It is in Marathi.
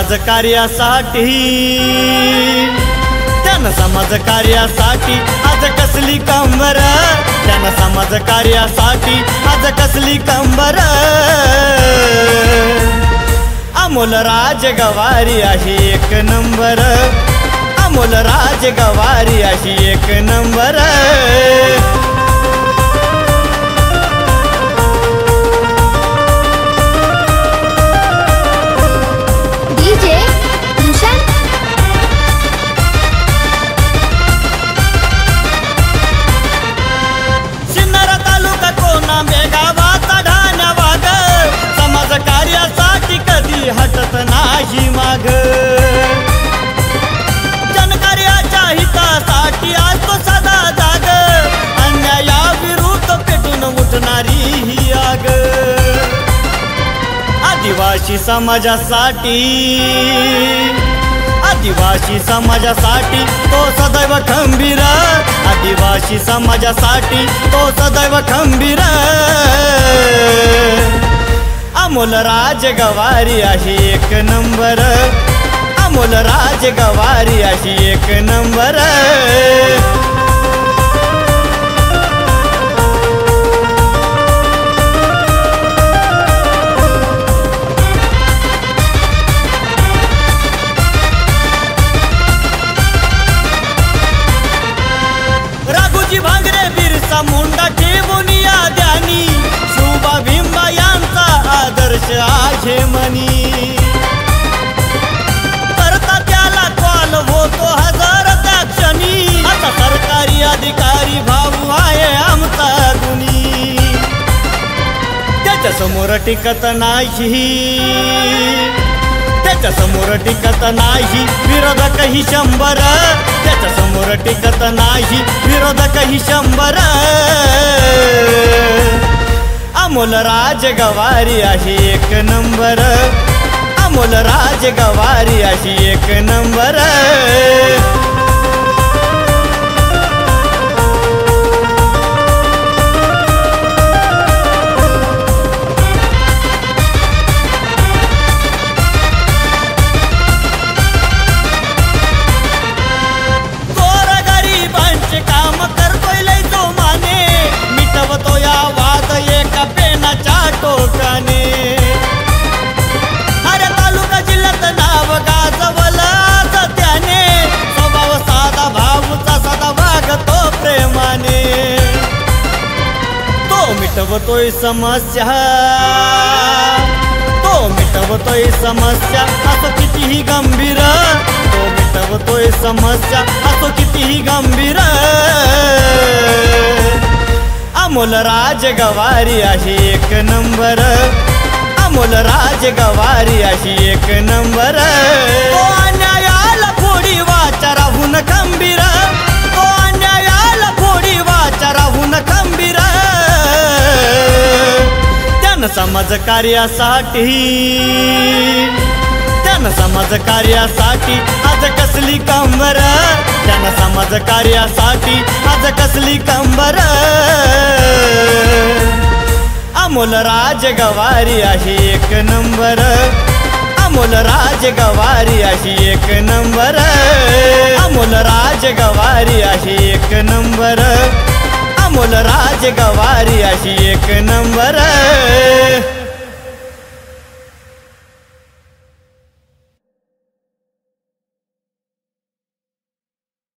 समाज कार्यासाठी त्यानं समाज कार्यासाठी आज कसली कंबर त्यानं समाज कार्यासाठी आज कसली कंबर अमोल राजगवारी अशी एक नंबर अमोल राजगवारी अशी एक नंबर हटत नाही माग जनकार्याच्या हितासाठी आज तो सदा जाग अन्यायाविरुद्ध पेटून उठणारी ही आग आदिवासी समाजासाठी आदिवासी समाजासाठी तो सदैव खंबीर आदिवासी समाजासाठी तो सदैव खंबीर अमोल राजगवारी अशी एक नंबर अमोल राजगवारी अशी एक नंबर राघोजी भांगरे बिरसा मुंडा ठेवून या ध्यानी शुभा भीमबा यांचा आदर्श आहे मनी करता त्याला कॉल होतो हजार त्या क्षणी आता सरकारी अधिकारी भाऊ आहे आमचा गुणी त्याच्या समोर टिकत नाही त्याच्या समोर टिकत नाही विरोधकही 100 त्याच्या समोर टिकत नाही विरोधकही 100 अमोल राजगवारी अशी एक नंबर अमोल राजगवारी अशी एक नंबर गोरगरिबांचे काम करतोय लय जो माने मिटवतो या वाद एका पेनाच्या टोकाने अरे तालुका जिल्ह्यात नाव गाजवलं आज त्याने स्वभाव साधा भाऊचा सदा वागतो प्रेमाने तो मिटवतोय समस्या तो मिटवतोय समस्या असो कितीही गंभीर तो मिटवतोय समस्या असो कितीही गंभीर अमोल राजगवारी अशी एक नंबर अमोल राजगवारी अशी एक नंबर तो अन्यायाला फोडी वाचा राहून खंबीर तो अन्यायाला फोडी वाचा राहून खंबीर त्यानं समाज कार्यासाठी त्यानं समाज कार्यासाठी आज कसली कंबर त्यानं समाज कार्यासाठी आज कसली कंबर अमोल राजगवारी अशी एक नंबर अमोल राजगवारी अशी एक नंबर अमोल राजगवारी अशी एक नंबर अमोल राजगवारी अशी एक नंबर